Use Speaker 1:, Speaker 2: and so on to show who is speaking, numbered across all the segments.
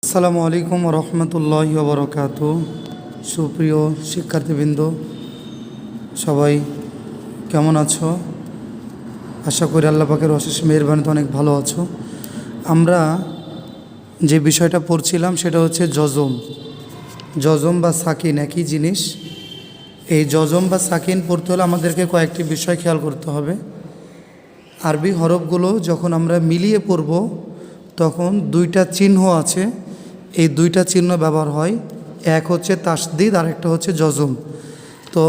Speaker 1: আসসালামু আলাইকুম রহমতুল্লাহি ওয়া বারাকাতুহু। সুপ্রিয় শিক্ষার্থীবৃন্দ, সবাই কেমন আছো? আশা করি আল্লাহ পাকের অশেষ মেহেরবানিতে অনেক ভালো আছো। আমরা যে বিষয়টা পড়ছিলাম সেটা হচ্ছে জজম বা সাকিন একই জিনিস। এই জজম বা সাকিন পড়তে হলে আমাদেরকে কয়েকটি বিষয় খেয়াল করতে হবে। আরবি হরফগুলো যখন আমরা মিলিয়ে পড়ব তখন দুইটা চিহ্ন আছে, এই দুইটা চিহ্ন ব্যবহার হয়। এক হচ্ছে তাসদিদ আর একটা হচ্ছে জজম। তো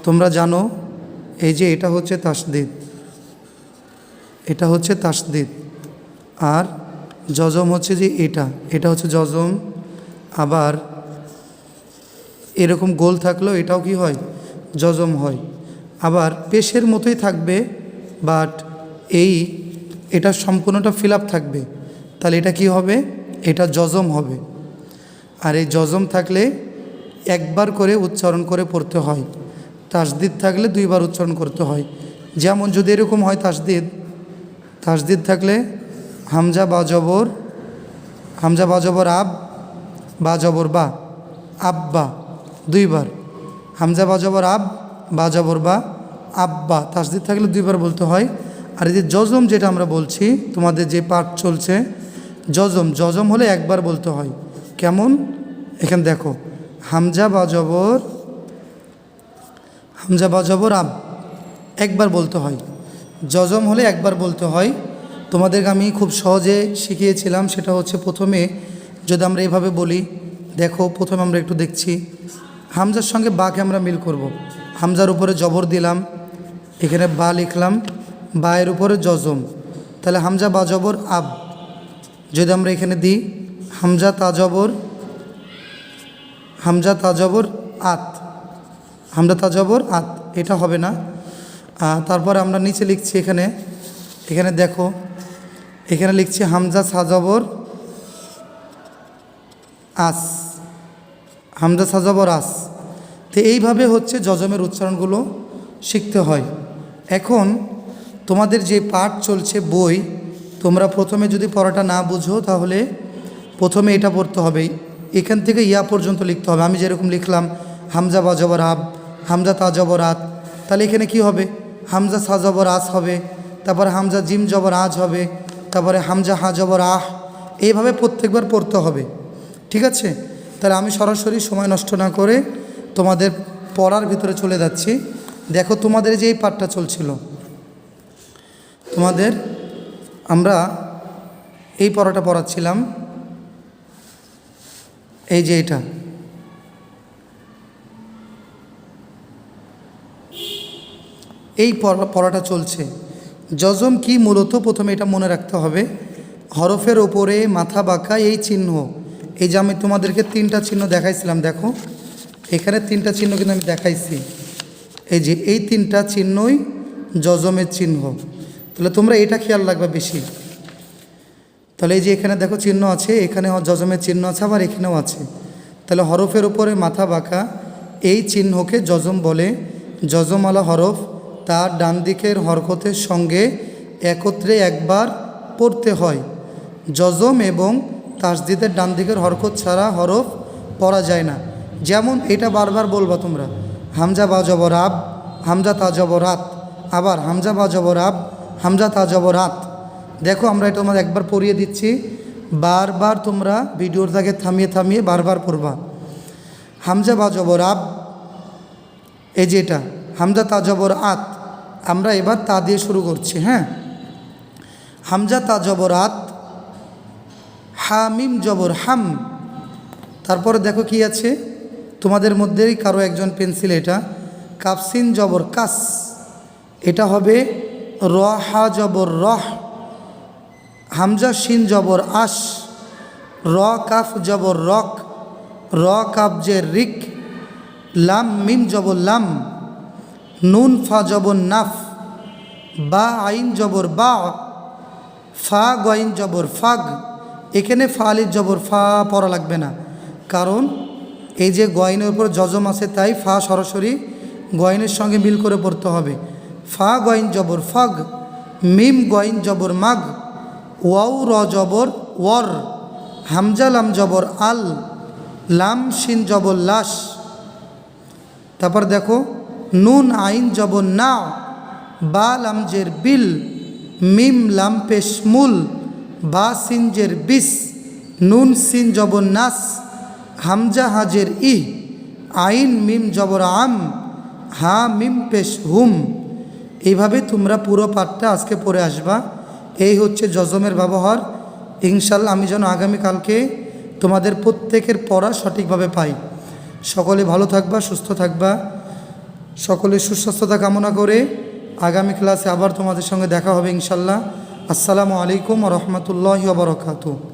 Speaker 1: তোমরা জানো এই যে এটা হচ্ছে তাসদিদ, আর জজম হচ্ছে যে এটা হচ্ছে জজম। আবার এরকম গোল থাকলেও এটাও কি হয়? জজম হয়। আবার পেশের মতোই থাকবে, বাট এটা সম্পূর্ণটা ফিল আপ থাকবে, তাহলে এটা কি হবে? এটা জজম হবে। আর এই জজম থাকলে একবার করে উচ্চারণ করে পড়তে হয়, তাসদিদ থাকলে দুইবার উচ্চারণ করতে হয়। যেমন যদি এরকম হয় তাসদিদ থাকলে হামজা বা জবর আব বা জবর বা আব্বা, দুইবার। হামজা বা জবর আব বা জবর বা আব্বা, তাসদিদ থাকলে দুইবার বলতে হয়। আর এই যে জজম যেটা আমরা বলছি, তোমাদের যে পাঠ চলছে জজম হলে একবার বলতে হয়। কেমন? এখানে দেখো, হামজা বা জবর আব একবার বলতে হয়। জজম হলে একবার বলতে হয়। তোমাদেরকে আমি খুব সহজে শিখিয়েছিলাম, সেটা হচ্ছে প্রথমে যদি আমরা এভাবে বলি, দেখো প্রথমে আমরা একটু দেখছি, হামজার সঙ্গে বাকে আমরা মিল করব। হামজার উপরে জবর দিলাম, এখানে বা লিখলাম, বা এর উপরে জজম, তাহলে হামজা বা জবর আব। যদি আমরা এখানে দিই হামজা তা জবর আত, এটা হবে না। তারপরে আমরা নিচে লিখছি, এখানে দেখো, এখানে লিখছি হামজা সাজবর আস। তো এইভাবে হচ্ছে জজমের উচ্চারণগুলো শিখতে হয়। এখন তোমাদের যে পাঠ চলছে বই, তোমরা প্রথমে যদি পড়াটা না বুঝো তাহলে প্রথমে এটা পড়তে হবে, এখান থেকে ইয়া পর্যন্ত লিখতে হবে। আমি যেরকম লিখলাম হামজা বা জবর আব, হামজা তা জবর আত, তাহলে এখানে কি হবে? হামজা সা জবর আস হবে, তারপরে হামজা জিম জবর আজ হবে, তারপরে হামজা হা জবর আহ, এইভাবে প্রত্যেকবার পড়তে হবে। ঠিক আছে? তাহলে আমি সরাসরি সময় নষ্ট না করে তোমাদের পড়ার ভিতরে চলে যাচ্ছি। দেখো, তোমাদের যে এই পাঠটা চলছিল, আমরা এই পড়াটা পড়াচ্ছিলাম, এই যে এই পড়াটা চলছে। জজম কি মূলত প্রথমে এটা মনে রাখতে হবে, হরফের ওপরে মাথা বাঁকা এই চিহ্ন। এই যে আমি তোমাদেরকে 3টা চিহ্ন দেখাইছিলাম, দেখো এখানে 3টা চিহ্ন কিন্তু আমি দেখাইছি। এই যে এই 3টা চিহ্নই জজমের চিহ্ন। তাহলে তোমরা এটা খেয়াল রাখবে বেশি। তাহলে এই যে এখানে দেখো চিহ্ন আছে, এখানে জজমের চিহ্ন আছে, আবার এখানেও আছে। তাহলে হরফের উপরে মাথা বাঁকা এই চিহ্নকে জজম বলে। জজমওয়ালা হরফ তার ডান দিকের হরকতের সঙ্গে একত্রে একবার পড়তে হয়। জজম এবং তাসদিদের ডান দিকের হরকত ছাড়া হরফ পড়া যায় না। যেমন এটা বারবার বলবা তোমরা, হামজা বা জবর আব, হামজা তা জবর আত, আবার হামজা বা জবর আব, হামজা তা জবর আত। দেখো আমরা এটা তোমাদের একবার পড়িয়ে দিচ্ছি, বারবার তোমরা ভিডিওটাকে থামিয়ে বারবার পড়বা। হামজা বা জবর আব, এই যে এটা হামজা তা জবর আত। আমরা এবার তা দিয়ে শুরু করছি। হ্যাঁ, হামজা তা জবর আত, হামিম জবর হাম। তারপরে দেখো কি আছে, তোমাদের মধ্যেই কারো একজন পেন্সিল, এটা কাফসিন জবর কাস, এটা হবে র হা জবর রহ। হামজা শিন জবর আশ, র কাফ জবর রক, র কাফ জে রিক, লাম মিম জবর লাম, নুন ফা জবর নাফ, বা আইন জবর বা, ফা গইন জবর ফাগ। এখানে ফা আলিফ জবর ফা পড়া লাগবে না, কারণ এই যে গয়নের উপর জজম আছে, তাই ফা সরাসরি গয়নের সঙ্গে মিল করে পড়তে হবে। ফা গইন জবর ফাগ, মিম গইন জবর মাগ, ওয়াও র জবর ওয়ার, হামজা লাম জবর আল, লাম শিন জবর লাশ। তারপর দেখো নুন আইন জবর না, বা লাম জের বিল, মিম লাম পেশ মুল, বা সিন জের বিস, নুন সিন জবর নাস, হামজা হাজের ইহ, আইন মিম জবর আম, হা মিম পেশ হুম। এইভাবে তোমরা পুরো পাঠটা আজকে পড়ে আসবা। এই হচ্ছে যজমের ব্যবহার। ইনশাল্লাহ আমি যেন আগামীকালকে তোমাদের প্রত্যেকের পড়া সঠিকভাবে পাই। সকলে ভালো থাকবা, সুস্থ থাকবা। সকলের সুস্বাস্থ্যতা কামনা করে আগামী ক্লাসে আবার তোমাদের সঙ্গে দেখা হবে ইনশাল্লাহ। আসসালামু আলাইকুম ওয়া রাহমাতুল্লাহি ওয়া বারাকাতুহু।